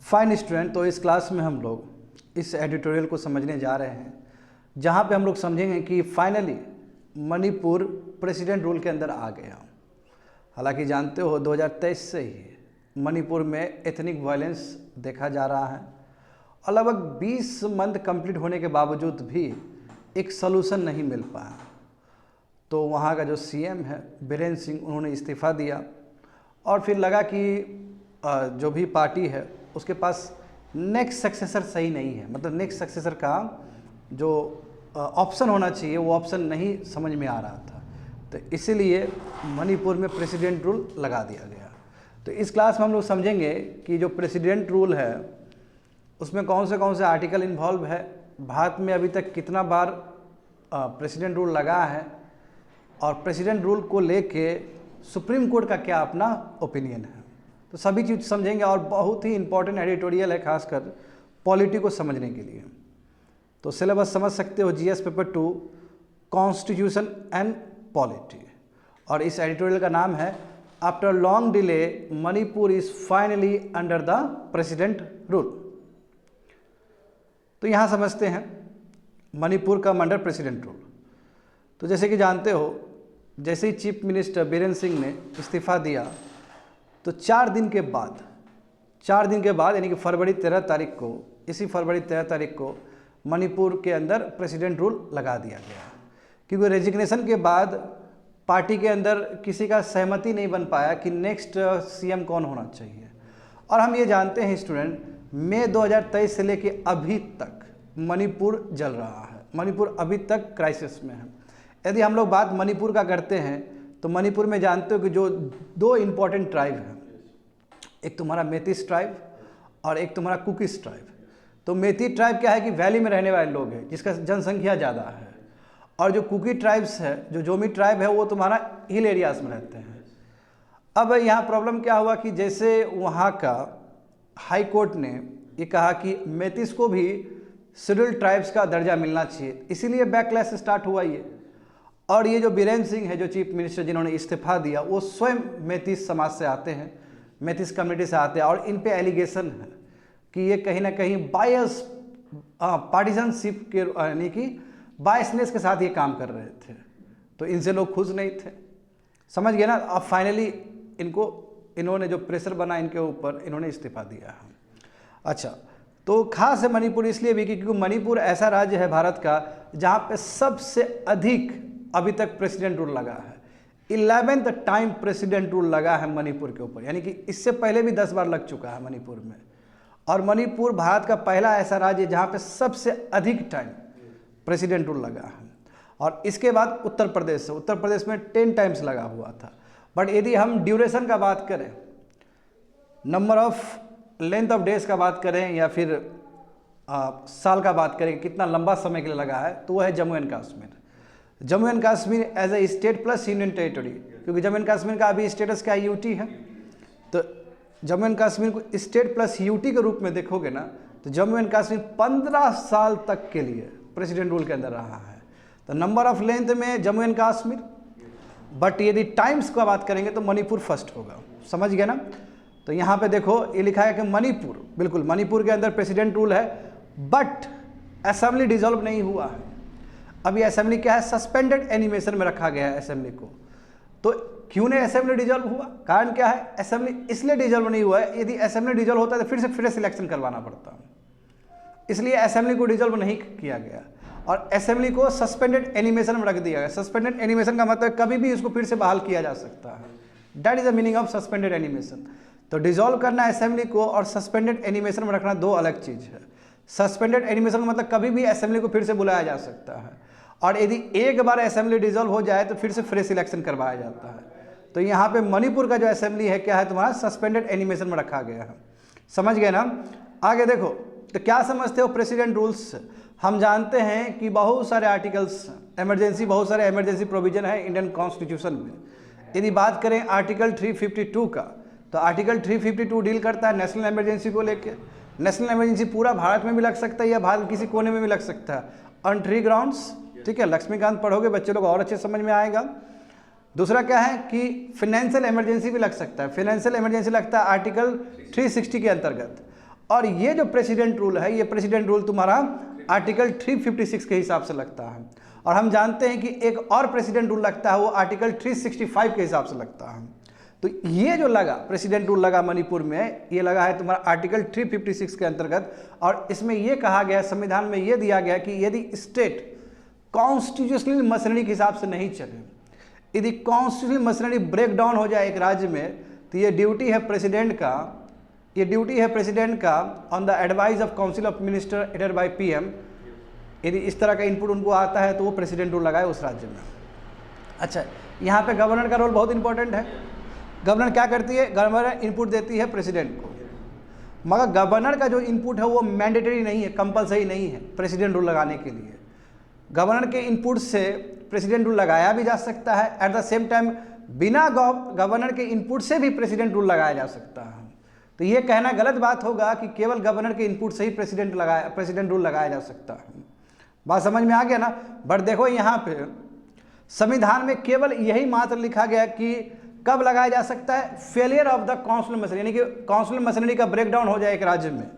Fine student, तो इस class में हम लोग इस एडिटोरियल को समझने जा रहे हैं जहाँ पे हम लोग समझेंगे कि फाइनली मणिपुर प्रेसिडेंट रूल के अंदर आ गया। हालांकि जानते हो 2023 से ही मणिपुर में एथनिक वायलेंस देखा जा रहा है और लगभग 20 मंथ कंप्लीट होने के बावजूद भी एक सलूशन नहीं मिल पाया। तो वहाँ का जो सीएम है बीरेन्द्र सिंह, उन्होंने इस्तीफ़ा दिया और फिर लगा कि जो भी पार्टी है उसके पास नेक्स्ट सक्सेसर सही नहीं है, मतलब नेक्स्ट सक्सेसर का जो ऑप्शन होना चाहिए वो ऑप्शन नहीं समझ में आ रहा था। तो इसीलिए मणिपुर में प्रेसिडेंट रूल लगा दिया गया। तो इस क्लास में हम लोग समझेंगे कि जो प्रेसिडेंट रूल है उसमें कौन से आर्टिकल इन्वॉल्व है, भारत में अभी तक कितना बार प्रेसिडेंट रूल लगा है और प्रेसिडेंट रूल को लेके सुप्रीम कोर्ट का क्या अपना ओपिनियन है। तो सभी चीज़ समझेंगे और बहुत ही इंपॉर्टेंट एडिटोरियल है खासकर पॉलिटी को समझने के लिए। तो सिलेबस समझ सकते हो, GS paper 2 constitution and polity, और इस एडिटोरियल का नाम है after long delay Manipur is finally under the president rule. तो यहाँ समझते हैं मणिपुर का अंडर प्रेसिडेंट रूल। तो जैसे कि जानते हो, जैसे ही चीफ मिनिस्टर बीरेन्द्र सिंह ने इस्तीफ़ा दिया तो 4 दिन के बाद यानी कि फरवरी 13 तारीख को, इसी फरवरी 13 तारीख को मणिपुर के अंदर प्रेसिडेंट रूल लगा दिया गया। क्योंकि रेजिग्नेशन के बाद पार्टी के अंदर किसी का सहमति नहीं बन पाया कि नेक्स्ट सीएम कौन होना चाहिए। और हम ये जानते हैं स्टूडेंट, मई 2023 से लेके अभी तक मणिपुर जल रहा है, मणिपुर अभी तक क्राइसिस में है। यदि हम लोग बात मणिपुर का करते हैं तो मणिपुर में जानते हो कि जो 2 इम्पॉर्टेंट ट्राइब हैं, एक तुम्हारा मेतिस ट्राइब और एक तुम्हारा कुकीस ट्राइब। तो मेती ट्राइब क्या है कि वैली में रहने वाले लोग हैं जिसका जनसंख्या ज़्यादा है, और जो कुकी ट्राइब्स है, जो जोमी ट्राइब है, वो तुम्हारा हिल एरियाज में रहते हैं। अब यहाँ प्रॉब्लम क्या हुआ कि जैसे वहाँ का हाई कोर्ट ने ये कहा कि मेतिस को भी शेड्यूल्ड ट्राइब्स का दर्जा मिलना चाहिए, इसीलिए बैकलैश स्टार्ट हुआ ये। और ये जो बीरेन्द्र सिंह है, जो चीफ मिनिस्टर जिन्होंने इस्तीफा दिया, वो स्वयं मेतिस समाज से आते हैं, मेतिस कम्युनिटी से आते हैं, और इन पे एलिगेशन है कि ये कहीं ना कहीं बायस पार्टिजनशिप के यानी कि बायसनेस के साथ ये काम कर रहे थे। तो इनसे लोग खुश नहीं थे, समझ गए ना। अब फाइनली इन्होंने जो प्रेशर बना इनके ऊपर, इन्होंने इस्तीफा दिया है। अच्छा, तो खास है मणिपुर इसलिए भी क्योंकि मणिपुर ऐसा राज्य है भारत का जहाँ पे सबसे अधिक अभी तक प्रेसिडेंट रूल लगा है। 11th टाइम प्रेसिडेंट रूल लगा है मणिपुर के ऊपर, यानी कि इससे पहले भी 10 बार लग चुका है मणिपुर में। और मणिपुर भारत का पहला ऐसा राज्य है जहाँ पे सबसे अधिक टाइम प्रेसिडेंट रूल लगा है। और इसके बाद उत्तर प्रदेश है, उत्तर प्रदेश में 10 टाइम्स लगा हुआ था। बट यदि हम ड्यूरेशन का बात करें, number of length of days का बात करें, या फिर साल का बात करें कितना लंबा समय के लिए लगा है, तो वह है Jammu and Kashmir. Jammu and Kashmir as a state plus union territory, क्योंकि जम्मू एंड कश्मीर का अभी स्टेटस क्या यूटी है। तो जम्मू एंड कश्मीर को स्टेट प्लस यूटी के रूप में देखोगे ना, तो जम्मू एंड कश्मीर 15 साल तक के लिए प्रेसिडेंट रूल के अंदर रहा है। तो नंबर ऑफ लेंथ में जम्मू एंड कश्मीर, बट यदि टाइम्स का बात करेंगे तो मणिपुर फर्स्ट होगा, समझ गए ना। तो यहाँ पे देखो ये लिखा है कि मणिपुर, बिल्कुल मणिपुर के अंदर प्रेसिडेंट रूल है, बट असेंबली डिसॉल्व नहीं हुआ है। अभी असेंबली क्या है, सस्पेंडेड एनिमेशन में रखा गया है असेंबली को। तो क्यों नहीं असेंबली डिसॉल्व हुआ, कारण क्या है, असेंबली इसलिए डिसॉल्व नहीं हुआ है, यदि असेंबली डिसॉल्व होता है तो फिर से फ्रेश इलेक्शन करवाना पड़ता, इसलिए असेंबली को डिसॉल्व नहीं किया गया और असेंबली को सस्पेंडेड एनिमेशन में रख दिया गया। सस्पेंडेड एनिमेशन का मतलब कभी भी इसको फिर से बहाल किया जा सकता है, that is the meaning of suspended animation. तो डिसॉल्व करना असेंबली को और सस्पेंडेड एनिमेशन में रखना 2 अलग चीज़ है। सस्पेंडेड एनिमेशन का मतलब कभी भी असेंबली को फिर से बुलाया जा सकता है, और यदि एक बार असेंबली डिसॉल्व हो जाए तो फिर से फ्रेश इलेक्शन करवाया जाता है। तो यहाँ पे मणिपुर का जो असेंबली है क्या है, तुम्हारा सस्पेंडेड एनिमेशन में रखा गया है, समझ गए ना। आगे देखो, तो क्या समझते हो प्रेसिडेंट रूल्स। हम जानते हैं कि बहुत सारे आर्टिकल्स बहुत सारे इमरजेंसी प्रोविजन है इंडियन कॉन्स्टिट्यूशन में। यदि बात करें आर्टिकल 352 का, तो आर्टिकल 352 डील करता है नेशनल इमरजेंसी को लेकर। नेशनल इमरजेंसी पूरा भारत में भी लग सकता है या भारत के किसी कोने में भी लग सकता है, ऑन 3 ग्राउंड्स। ठीक है, लक्ष्मीकांत पढ़ोगे बच्चे लोग और अच्छे समझ में आएगा। दूसरा क्या है कि फाइनेंशियल इमरजेंसी भी लग सकता है, फाइनेंशियल इमरजेंसी लगता है आर्टिकल 360 के अंतर्गत। और ये जो प्रेसिडेंट रूल है, ये प्रेसिडेंट रूल तुम्हारा आर्टिकल 356 के हिसाब से लगता है। और हम जानते हैं कि एक और प्रेसिडेंट रूल लगता है, वो आर्टिकल 365 के हिसाब से लगता है। तो ये जो लगा प्रेसिडेंट रूल लगा मणिपुर में, ये लगा है तुम्हारा आर्टिकल 356 के अंतर्गत। और इसमें ये कहा गया, संविधान में ये दिया गया कि यदि स्टेट कॉन्स्टिट्यूशनल मशीनरी के हिसाब से नहीं चले, यदि कॉन्स्टिट्यूशनल मशीनरी ब्रेक डाउन हो जाए एक राज्य में, तो ये ड्यूटी है प्रेसिडेंट का, ये ड्यूटी है प्रेसिडेंट का on the advice of council of minister aided by PM. यदि इस तरह का इनपुट उनको आता है तो वो प्रेसिडेंट रूल लगाए उस राज्य में। अच्छा, यहाँ पे गवर्नर का रोल बहुत इंपॉर्टेंट है। गवर्नर क्या करती है? गवर्नर इनपुट देती है प्रेसिडेंट को, मगर गवर्नर का जो इनपुट है वो मैंडेटरी नहीं है, कंपलसरी नहीं है प्रेसिडेंट रूल लगाने के लिए। गवर्नर के इनपुट से प्रेसिडेंट रूल लगाया भी जा सकता है, एट द सेम टाइम बिना गवर्नर के इनपुट से भी प्रेसिडेंट रूल लगाया जा सकता है। तो ये कहना गलत बात होगा कि केवल गवर्नर के इनपुट से ही प्रेसिडेंट रूल लगाया जा सकता है। बात समझ में आ गया ना? बट देखो यहाँ पे संविधान में केवल यही मात्र लिखा गया कि कब लगाया जा सकता है, failure of the council machinery, यानी कि काउंसिल मशीनरी का ब्रेकडाउन हो जाए एक राज्य में,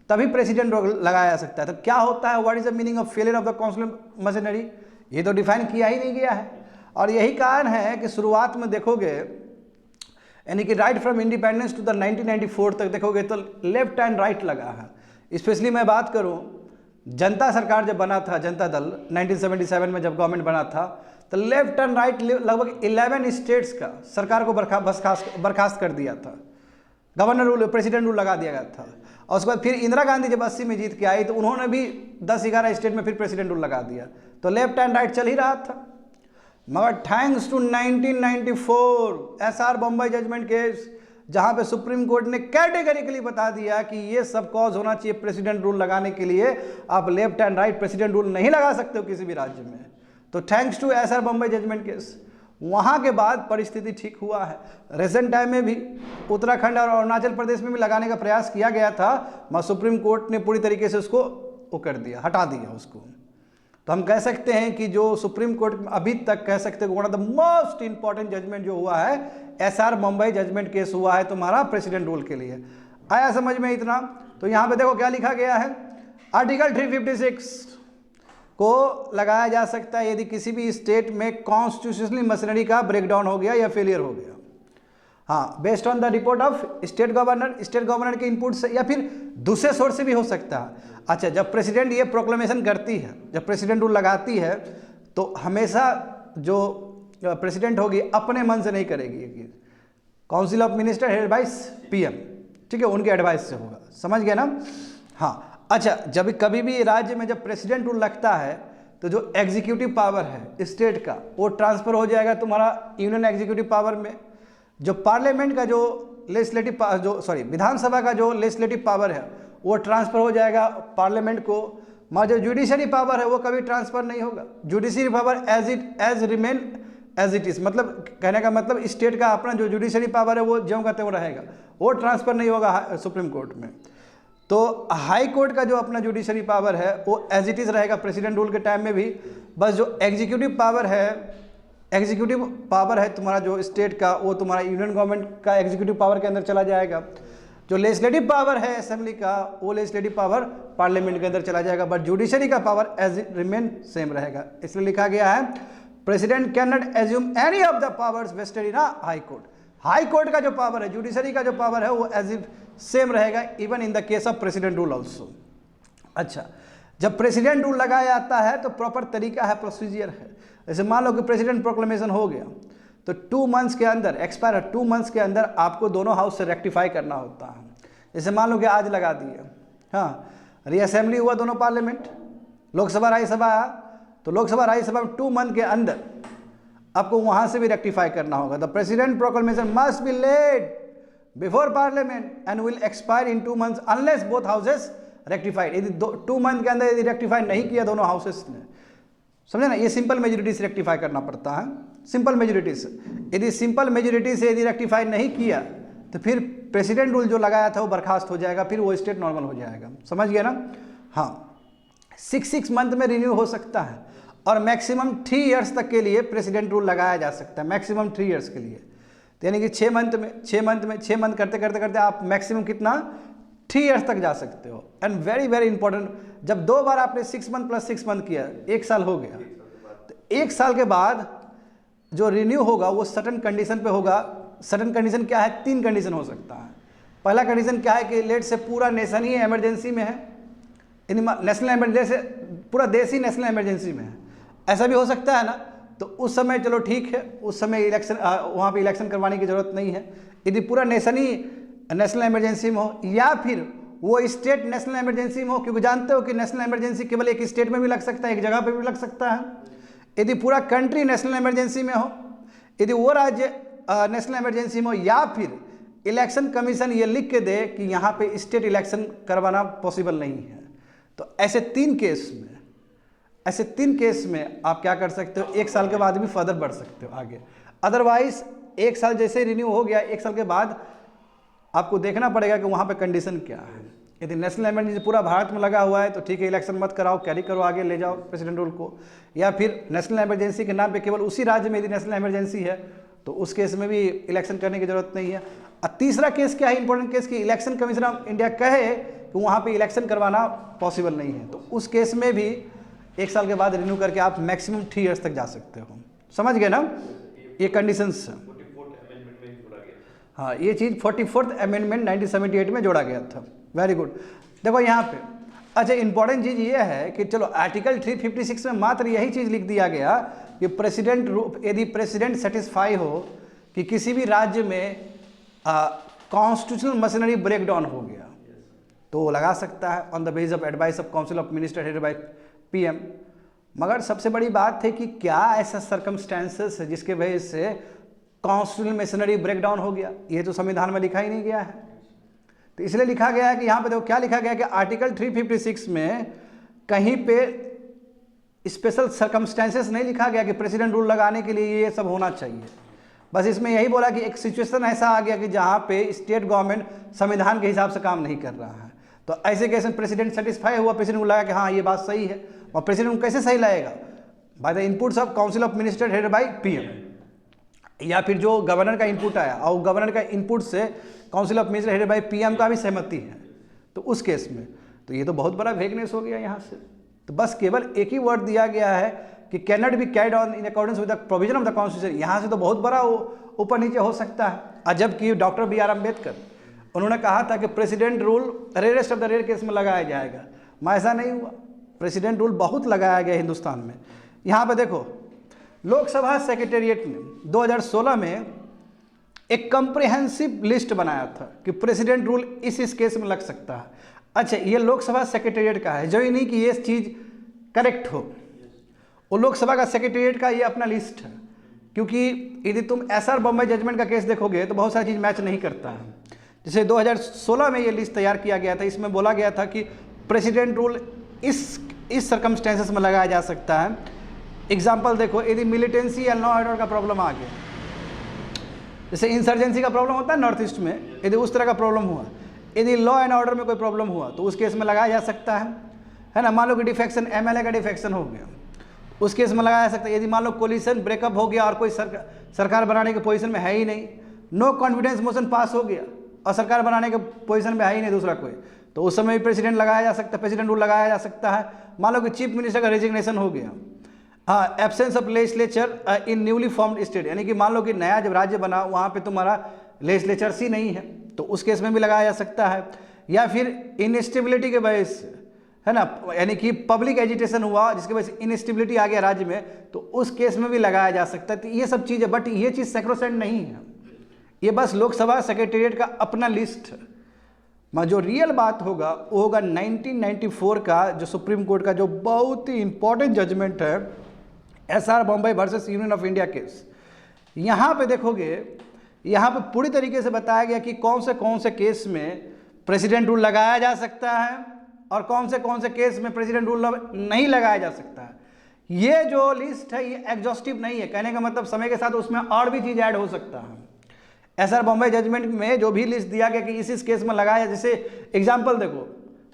तभी प्रेसिडेंट रूल लगाया जा सकता है। तो क्या होता है, what is the meaning of failure of the council machinery, ये तो डिफाइन किया ही नहीं गया है। और यही कारण है कि शुरुआत में देखोगे, यानी कि right from independence to the 1994 तक देखोगे तो लेफ्ट एंड राइट लगा है। स्पेशली मैं बात करूं, जनता सरकार जब बना था, जनता दल 1977 में जब गवर्नमेंट बना था, तो लेफ्ट एंड राइट लगभग 11 स्टेट्स का सरकार को बर्खास्त कर दिया था, गवर्नर रूल प्रेसिडेंट रूल लगा दिया गया था। और उसके बाद फिर इंदिरा गांधी जब 80 में जीत के आई तो उन्होंने भी 10-11 स्टेट में फिर प्रेसिडेंट रूल लगा दिया। तो लेफ्ट एंड राइट चल ही रहा था। मगर thanks to 1994 SR Bombay judgment case, जहां पे सुप्रीम कोर्ट ने कैटेगरिकली बता दिया कि ये सब कॉज होना चाहिए प्रेसिडेंट रूल लगाने के लिए, आप left and right president rule नहीं लगा सकते हो किसी भी राज्य में। तो thanks to SR Bombay judgment case, वहाँ के बाद परिस्थिति ठीक हुआ है। रिसेंट टाइम में भी उत्तराखंड और अरुणाचल प्रदेश में भी लगाने का प्रयास किया गया था, मगर सुप्रीम कोर्ट ने पूरी तरीके से उसको वो कर दिया, हटा दिया उसको। तो हम कह सकते हैं कि जो सुप्रीम कोर्ट अभी तक कह सकते हैं one of the most important judgment जो हुआ है, एसआर बम्बई जजमेंट केस हुआ है तुम्हारा प्रेसिडेंट रूल के लिए। आया समझ में इतना? तो यहाँ पे देखो क्या लिखा गया है, आर्टिकल 356 को लगाया जा सकता है यदि किसी भी स्टेट में कॉन्स्टिट्यूशनल मशीनरी का ब्रेकडाउन हो गया या फेलियर हो गया। हाँ, based on the report of state governor के इनपुट से या फिर दूसरे सोर्स से भी हो सकता है। अच्छा, जब प्रेसिडेंट ये प्रोक्लेमेशन करती है, जब प्रेसिडेंट रूल लगाती है, तो हमेशा जो प्रेसिडेंट होगी अपने मन से नहीं करेगी, council of minister head by PM, ठीक है, उनके एडवाइस से होगा। समझ गए ना? हाँ। अच्छा, जब कभी भी राज्य में जब प्रेसिडेंट रूल लगता है तो जो एग्जीक्यूटिव पावर है स्टेट का, वो ट्रांसफर हो जाएगा तुम्हारा यूनियन एग्जीक्यूटिव पावर में। जो पार्लियामेंट का जो विधानसभा का जो लेजिस्लेटिव पावर है वो ट्रांसफर हो जाएगा पार्लियामेंट को, मगर जो जुडिशरी पावर है वो कभी ट्रांसफर नहीं होगा। Judiciary power as remain as it is, मतलब कहने का मतलब स्टेट का अपना जो जुडिशरी पावर है वो ज्यों का त्यों रहेगा, वो ट्रांसफर नहीं होगा सुप्रीम कोर्ट में। तो हाई कोर्ट का जो अपना जुडिशरी पावर है वो एज इट इज रहेगा प्रेसिडेंट रूल के टाइम में भी। बस जो एग्जीक्यूटिव पावर है तुम्हारा जो स्टेट का, वो तुम्हारा यूनियन गवर्नमेंट का एग्जीक्यूटिव पावर के अंदर चला जाएगा। जो लेजिस्लेटिव पावर है असेंबली का, वो लेजिस्लेटिव पावर पार्लियामेंट के अंदर चला जाएगा, बट जुडिशरी का पावर एज रिमेन सेम रहेगा। इसलिए लिखा गया है president can not assume any of the powers vested in high court. High court का जो पावर है, जुडिशरी का जो पावर है, वो एज इफ सेम रहेगा even in the case of president rule also. अच्छा, जब प्रेसिडेंट रूल लगाया जाता है तो प्रॉपर तरीका है, प्रोसीजर है। जैसे मान लो कि प्रेसिडेंट प्रोक्लेमेशन हो गया तो 2 मंथ्स के अंदर, एक्सपायर 2 मंथ्स के अंदर आपको दोनों हाउस से रेक्टिफाई करना होता है। जैसे मान लो कि आज लगा दिए, हाँ, रीअसेंबली हुआ दोनों पार्लियामेंट, लोकसभा राज्यसभा आया, तो लोकसभा राज्यसभा में 2 मंथ के अंदर आपको वहां से भी रेक्टिफाई करना होगा। The president proclamation must be laid before parliament and will expire in 2 months unless both houses rectified. यदि 2 मंथ के अंदर यदि रेक्टिफाई नहीं किया दोनों हाउसेस ने, समझे ना, ये सिंपल मेजोरिटी से रेक्टिफाई करना पड़ता है, सिंपल मेजोरिटी से। यदि सिंपल मेजोरिटी से यदि रेक्टिफाई नहीं किया तो फिर प्रेसिडेंट रूल जो लगाया था वो बर्खास्त हो जाएगा, फिर वो स्टेट नॉर्मल हो जाएगा। समझ गया ना? हाँ, 6 मंथ में रिन्यू हो सकता है और मैक्सिमम 3 इयर्स तक के लिए प्रेसिडेंट रूल लगाया जा सकता है, मैक्सिमम 3 इयर्स के लिए। तो यानी कि 6 मंथ करते करते आप मैक्सिमम कितना 3 ईयर्स तक जा सकते हो। एंड वेरी वेरी इंपॉर्टेंट, जब 2 बार आपने 6 मंथ प्लस 6 मंथ किया, 1 साल हो गया, तो 1 साल के बाद जो रिन्यू होगा वो सर्टन कंडीशन पे होगा। सर्टन कंडीशन क्या है? 3 कंडीशन हो सकता है। पहला कंडीशन क्या है कि लेट से पूरा नेशन ही इमरजेंसी में है, नेशनल इमरजेंसी, पूरा देश ही नेशनल इमरजेंसी में है, ऐसा भी हो सकता है ना। तो उस समय चलो ठीक है, उस समय इलेक्शन, वहाँ पे इलेक्शन करवाने की ज़रूरत नहीं है। यदि पूरा नेशन ही नेशनल इमरजेंसी में हो, या फिर वो स्टेट नेशनल इमरजेंसी में हो, क्योंकि जानते हो कि नेशनल इमरजेंसी केवल एक स्टेट में भी लग सकता है, एक जगह पे भी लग सकता है। यदि पूरा कंट्री नेशनल इमरजेंसी में हो, यदि वो राज्य नेशनल इमरजेंसी में हो, या फिर इलेक्शन कमीशन ये लिख के दे कि यहाँ पे स्टेट इलेक्शन करवाना पॉसिबल नहीं है, तो ऐसे 3 केस में आप क्या कर सकते हो? 1 साल के बाद भी फर्दर बढ़ सकते हो आगे। अदरवाइज 1 साल जैसे रिन्यू हो गया, 1 साल के बाद आपको देखना पड़ेगा कि वहाँ पे कंडीशन क्या है। यदि नेशनल इमरजेंसी पूरा भारत में लगा हुआ है तो ठीक है, इलेक्शन मत कराओ, कैरी करो, आगे ले जाओ प्रेसिडेंट रूल को। या फिर नेशनल इमरजेंसी के नाम पे केवल उसी राज्य में यदि नेशनल इमरजेंसी है तो उस केस में भी इलेक्शन करने की जरूरत नहीं है। और तीसरा केस क्या है, इंपॉर्टेंट केस, कि इलेक्शन कमीशन ऑफ इंडिया कहे कि वहाँ पे इलेक्शन करवाना पॉसिबल नहीं है, तो उस केस में भी 1 साल के बाद रिन्यू करके आप मैक्सिमम 3 ईयर्स तक जा सकते हो। समझ गए ना ये कंडीशंस? हाँ, ये चीज़ 44th अमेंडमेंट 1978 में जोड़ा गया था। Very good. देखो यहाँ पे अच्छा इंपॉर्टेंट चीज़ ये है कि चलो आर्टिकल 356 में मात्र यही चीज़ लिख दिया गया कि यदि प्रेसिडेंट सेटिस्फाई हो कि किसी भी राज्य में कॉन्स्टिट्यूशनल मशीनरी ब्रेक डाउन हो गया तो वो लगा सकता है on the base of advice of council of minister headed by PM. मगर सबसे बड़ी बात है कि क्या ऐसा सर्कमस्टेंसेस है जिसके वजह से कॉन्स्टिट्यूशनल मशीनरी ब्रेक डाउन हो गया? ये तो संविधान में लिखा ही नहीं गया है। तो इसलिए लिखा गया है कि यहाँ पे देखो क्या लिखा गया कि आर्टिकल 356 में कहीं पे स्पेशल सर्कमस्टेंसेस नहीं लिखा गया कि प्रेसिडेंट रूल लगाने के लिए ये सब होना चाहिए। बस इसमें यही बोला कि एक सिचुएशन ऐसा आ गया कि जहाँ पे स्टेट गवर्नमेंट संविधान के हिसाब से काम नहीं कर रहा है, तो ऐसे केस में प्रेसिडेंट सेटिस्फाई हुआ, प्रेसिडेंट को लगा कि हाँ ये बात सही है। और प्रेसिडेंट कैसे सही लाएगा? By the inputs of council of minister headed by PM, या फिर जो गवर्नर का इनपुट आया और गवर्नर का इनपुट से council of minister headed by PM का भी सहमति है, तो उस केस में तो ये तो बहुत बड़ा वेगनेस हो गया यहाँ से। तो बस केवल एक ही वर्ड दिया गया है कि can not be carried on in accordance with the provision of the constitution. यहाँ से तो बहुत बड़ा ऊपर नीचे हो सकता है। और जबकि डॉक्टर बी आर अम्बेडकर उन्होंने कहा था कि president rule rarest of the rare case में लगाया जाएगा, मैं ऐसा नहीं हुआ। प्रेसिडेंट रूल बहुत लगाया गया हिंदुस्तान में। यहाँ पे देखो लोकसभा सेक्रेटेरिएट ने 2016 में एक कंप्रिहेंसिव लिस्ट बनाया था कि प्रेसिडेंट रूल इस केस में लग सकता है। अच्छा, ये लोकसभा सेक्रेटेरिएट का है, जो ही नहीं कि ये चीज़ करेक्ट हो, वो लोकसभा का सेक्रेटेरिएट का ये अपना लिस्ट है। क्योंकि यदि तुम एसआर बॉम्बे जजमेंट का केस देखोगे तो बहुत सारी चीज़ मैच नहीं करता है। जैसे 2016 में ये लिस्ट तैयार किया गया था, इसमें बोला गया था कि प्रेसिडेंट रूल इस सर्कमस्टेंसेस में लगाया जा सकता है। एग्जाम्पल देखो, यदि मिलिटेंसी या लॉ ऑर्डर का प्रॉब्लम आ गया, जैसे इंसर्जेंसी का प्रॉब्लम होता है नॉर्थ ईस्ट में, यदि उस तरह का प्रॉब्लम हुआ, यदि लॉ एंड ऑर्डर में कोई प्रॉब्लम हुआ तो उस केस में लगाया जा सकता है ना। मान लो कि डिफेक्शन, एमएलए का डिफेक्शन हो गया, उस केस में लगाया जा सकता है। यदि मान लो कोलिशन ब्रेकअप हो गया और कोई सरकार बनाने के पोजीशन में है ही नहीं, नो कॉन्फिडेंस मोशन पास हो गया और सरकार बनाने के पोजीशन में है ही नहीं दूसरा कोई, तो उस समय भी प्रेसिडेंट लगाया जा सकता है, प्रेसिडेंट रूल लगाया जा सकता है। मान लो कि चीफ मिनिस्टर का रेजिग्नेशन हो गया, हाँ, absence of legislature in newly formed state, यानी कि मान लो कि नया जब राज्य बना वहाँ पे तुम्हारा लेजिस्लेचर ही नहीं है, तो उस केस में भी लगाया जा सकता है। या फिर इनस्टेबिलिटी के वजह से, है ना, यानी कि पब्लिक एजिटेशन हुआ जिसकी वजह से इनस्टेबिलिटी आ गया राज्य में, तो उस केस में भी लगाया जा सकता है। तो ये सब चीज़ है, बट ये चीज़ सैक्रोसेंट नहीं है, ये बस लोकसभा सेक्रेटेरिएट का अपना लिस्ट है। मगर जो रियल बात होगा वो होगा 1994 का जो सुप्रीम कोर्ट का जो बहुत ही इंपॉर्टेंट जजमेंट है, SR Bombay versus union of India case. यहाँ पे देखोगे, यहाँ पे पूरी तरीके से बताया गया कि कौन से केस में प्रेसिडेंट रूल लगाया जा सकता है और कौन से केस में प्रेसिडेंट रूल नहीं लगाया जा सकता है। ये जो लिस्ट है ये एग्जॉस्टिव नहीं है, कहने का मतलब समय के साथ उसमें और भी चीज़ ऐड हो सकता है। एसआर बॉम्बे जजमेंट में जो भी लिस्ट दिया गया कि इस केस में लगाया, जैसे एग्जाम्पल देखो,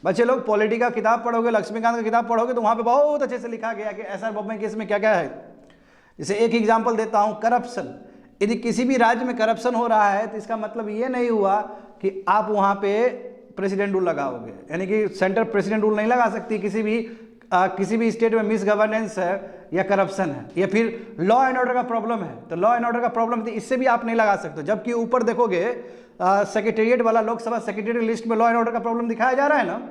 बच्चे लोग पॉलिटी का किताब पढ़ोगे, लक्ष्मीकांत का किताब पढ़ोगे तो वहाँ पे बहुत अच्छे से लिखा गया कि एसआर बॉम्बे केस में क्या क्या है। जैसे एक एग्जाम्पल देता हूँ, करप्शन। यदि किसी भी राज्य में करप्शन हो रहा है तो इसका मतलब ये नहीं हुआ कि आप वहाँ पे प्रेसिडेंट रूल लगाओगे, यानी कि सेंटर प्रेसिडेंट रूल नहीं लगा सकती किसी भी स्टेट में मिस गवर्नेंस है या करप्शन है या फिर लॉ एंड ऑर्डर का प्रॉब्लम है, तो लॉ एंड ऑर्डर का प्रॉब्लम तो इससे भी आप नहीं लगा सकते। जबकि ऊपर देखोगे सेक्रेटेरिएट वाला लोकसभा सेक्रेटेरिएट लिस्ट में लॉ एंड ऑर्डर का प्रॉब्लम दिखाया जा रहा है ना।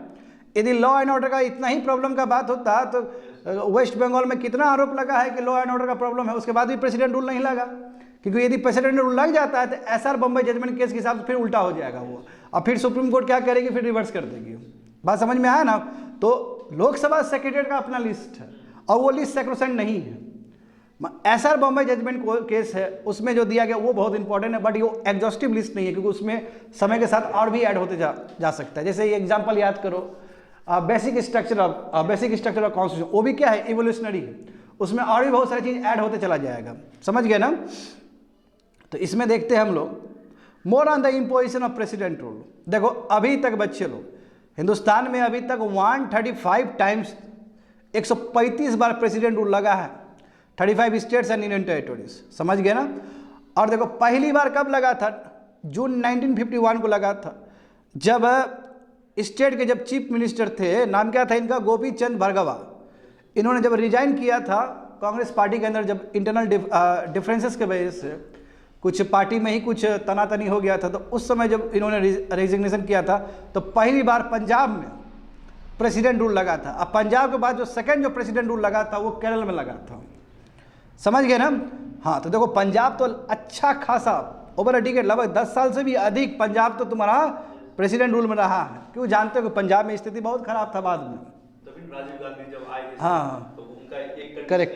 यदि लॉ एंड ऑर्डर का इतना ही प्रॉब्लम का बात होता तो वेस्ट बंगाल में कितना आरोप लगा है कि लॉ एंड ऑर्डर का प्रॉब्लम है, उसके बाद भी प्रेसिडेंट रूल नहीं लगा। क्योंकि यदि प्रेसिडेंट रूल लग जाता है तो एसआर बम्बई जजमेंट केस के हिसाब से फिर उल्टा हो जाएगा वो, और फिर सुप्रीम कोर्ट क्या करेगी, फिर रिवर्स कर देगी। बात समझ में आया ना। तो लोकसभा सेक्रेटेरिएट का अपना लिस्ट है और वो लिस्ट सेक्रोसेंट नहीं है। एसआर बॉम्बे जजमेंट केस है उसमें जो दिया गया वो बहुत इंपॉर्टेंट है, बट वो एग्जॉस्टिव लिस्ट नहीं है क्योंकि उसमें समय के साथ और भी ऐड होते जा सकता है। जैसे ये एग्जांपल याद करो, बेसिक स्ट्रक्चर ऑफ कॉन्स्टिट्यूशन, वो भी क्या है, इवोल्यूशनरी है, उसमें और भी बहुत सारी चीज़ ऐड होते चला जाएगा। समझ गए ना। तो इसमें देखते हैं हम लोग more on the imposition of president rule. देखो अभी तक बच्चे लोग हिंदुस्तान में अभी तक 135 टाइम्स 135 बार प्रेसिडेंट रूल लगा है, 35 स्टेट्स एंड यूनियन टेरिटोरीज। समझ गए ना। और देखो पहली बार कब लगा था, जून 1951 को लगा था, जब स्टेट के जब चीफ मिनिस्टर थे, नाम क्या था इनका, गोपी चंद भार्गवा। इन्होंने जब रिजाइन किया था कांग्रेस पार्टी के अंदर, जब इंटरनल डिफरेंसेस के वजह से कुछ पार्टी में ही कुछ तनातनी हो गया था, तो उस समय जब इन्होंने रेजिग्नेशन किया था तो पहली बार पंजाब में प्रेसिडेंट रूल लगा था। अब पंजाब के बाद जो सेकंड जो प्रेसिडेंट रूल लगा था वो केरल में लगा था। समझ गए ना। हाँ, तो देखो पंजाब तो अच्छा खासा ओवर अ डिकेड, लगभग 10 साल से भी अधिक पंजाब तो तुम्हारा प्रेसिडेंट रूल में रहा है। क्यों, जानते हो कि पंजाब में स्थिति बहुत खराब था बाद में। राजीव गांधी जब आए हाँ, तो उनका एक करेक्ट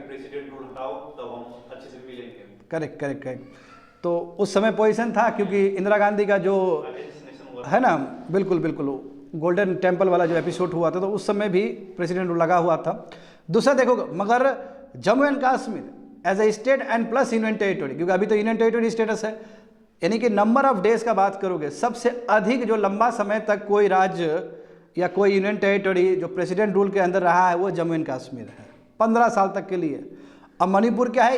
प्रेसिडेंट रूल हटाओ तब हम अच्छे से मिलेंगे। करेक्ट। तो उस समय पोजीशन था क्योंकि इंदिरा गांधी का जो है ना, बिल्कुल गोल्डन टेम्पल वाला जो एपिसोड हुआ था, तो उस समय भी प्रेसिडेंट रूल लगा हुआ था। दूसरा देखो, मगर Jammu and Kashmir as a state and plus union territory, क्योंकि अभी तो यूनियन टेरिटोरी स्टेटस है, यानी कि नंबर ऑफ डेज का बात करोगे, सबसे अधिक जो लंबा समय तक कोई राज्य या कोई यूनियन टेरिटोरी जो प्रेसिडेंट रूल के अंदर रहा है वो जम्मू एंड कश्मीर है, 15 साल तक के लिए। अब मणिपुर क्या है,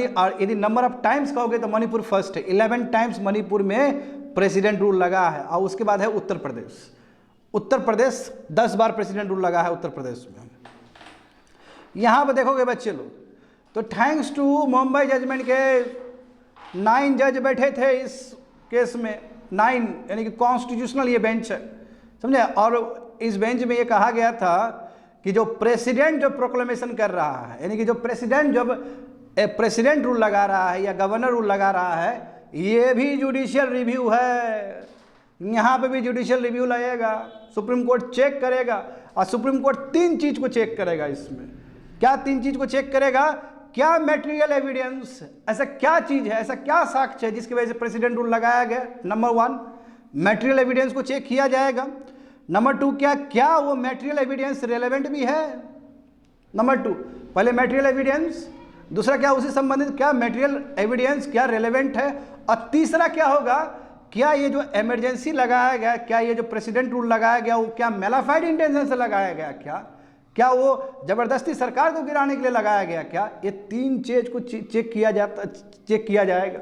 और यदि नंबर ऑफ टाइम्स कहोगे तो मणिपुर फर्स्ट है, 11 टाइम्स मणिपुर में प्रेसिडेंट रूल लगा है। और उसके बाद है उत्तर प्रदेश 10 बार प्रेसिडेंट रूल लगा है उत्तर प्रदेश में। यहाँ पर देखोगे बच्चे लोग, तो थैंक्स टू मुंबई जजमेंट के 9 जज बैठे थे इस केस में, 9 यानी कि कॉन्स्टिट्यूशनल ये बेंच है, समझे। और इस बेंच में ये कहा गया था कि जो प्रेसिडेंट जो प्रोक्लेमेशन कर रहा है, यानी कि जो प्रेसिडेंट जब प्रेसिडेंट रूल लगा रहा है या गवर्नर रूल लगा रहा है, ये भी जुडिशियल रिव्यू है। यहाँ पे भी जुडिशियल रिव्यू लगेगा, सुप्रीम कोर्ट चेक करेगा, और सुप्रीम कोर्ट 3 चीज़ को चेक करेगा इसमें। क्या 3 चीज़ को चेक करेगा, क्या मटेरियल एविडेंस, ऐसा क्या चीज़ है, ऐसा क्या साक्ष्य है जिसकी वजह से प्रेसिडेंट रूल लगाया गया। नंबर 1 मटेरियल एविडेंस को चेक किया जाएगा। नंबर 2 क्या वो मटेरियल एविडेंस रेलेवेंट भी है। नंबर 2 पहले मटेरियल एविडेंस, दूसरा क्या उसी संबंधित क्या मटेरियल एविडेंस क्या रेलेवेंट है, और तीसरा क्या होगा, क्या ये जो इमरजेंसी लगाया गया, क्या ये जो प्रेसिडेंट रूल लगाया गया वो क्या मेलाफाइड इंटेंशन से लगाया गया, क्या वो जबरदस्ती सरकार को गिराने के लिए लगाया गया, क्या ये 3 चीज को चेक किया जाएगा।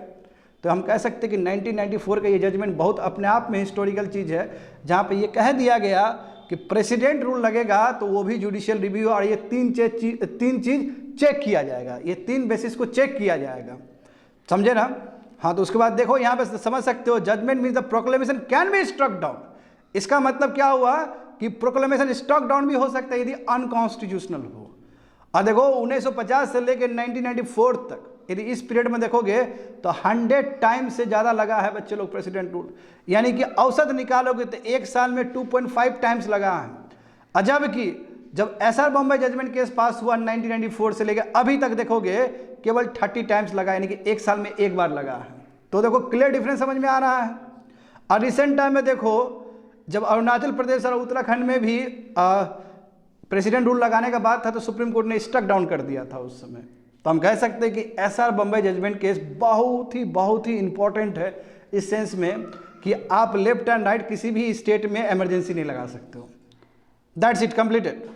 तो हम कह सकते हैं कि 1994 का ये जजमेंट बहुत अपने आप में हिस्टोरिकल चीज़ है, जहाँ पे ये कह दिया गया कि प्रेसिडेंट रूल लगेगा तो वो भी जुडिशियल रिव्यू, और ये 3 चीज़ चेक किया जाएगा, ये 3 बेसिस को चेक किया जाएगा। समझे ना। हाँ, तो उसके बाद देखो यहाँ पे समझ सकते हो, judgment means the proclamation can be struck down. इसका मतलब क्या हुआ कि प्रोक्लेमेशन स्ट्रक डाउन भी हो सकता है यदि अनकॉन्स्टिट्यूशनल हो। और देखो 1950 से लेकर 1994 तक यदि इस पीरियड में देखोगे तो 100 टाइम्स से ज़्यादा लगा है बच्चे लोग प्रेसिडेंट रूल, यानी कि औसत निकालोगे तो एक साल में 2.5 टाइम्स लगा है। अजब कि जब एसआर बॉम्बे जजमेंट केस पास हुआ 1994 से लेकर अभी तक देखोगे केवल 30 टाइम्स लगा, यानी कि एक साल में एक बार लगा है। तो देखो क्लियर डिफरेंस समझ में आ रहा है। और रिसेंट टाइम में देखो जब अरुणाचल प्रदेश और उत्तराखंड में भी प्रेसिडेंट रूल लगाने का बात था तो सुप्रीम कोर्ट ने स्टक डाउन कर दिया था उस समय। तो हम कह सकते हैं कि एसआर बम्बई जजमेंट केस बहुत ही इंपॉर्टेंट है इस सेंस में कि आप लेफ्ट एंड राइट किसी भी स्टेट में इमरजेंसी नहीं लगा सकते हो। That's it, completed.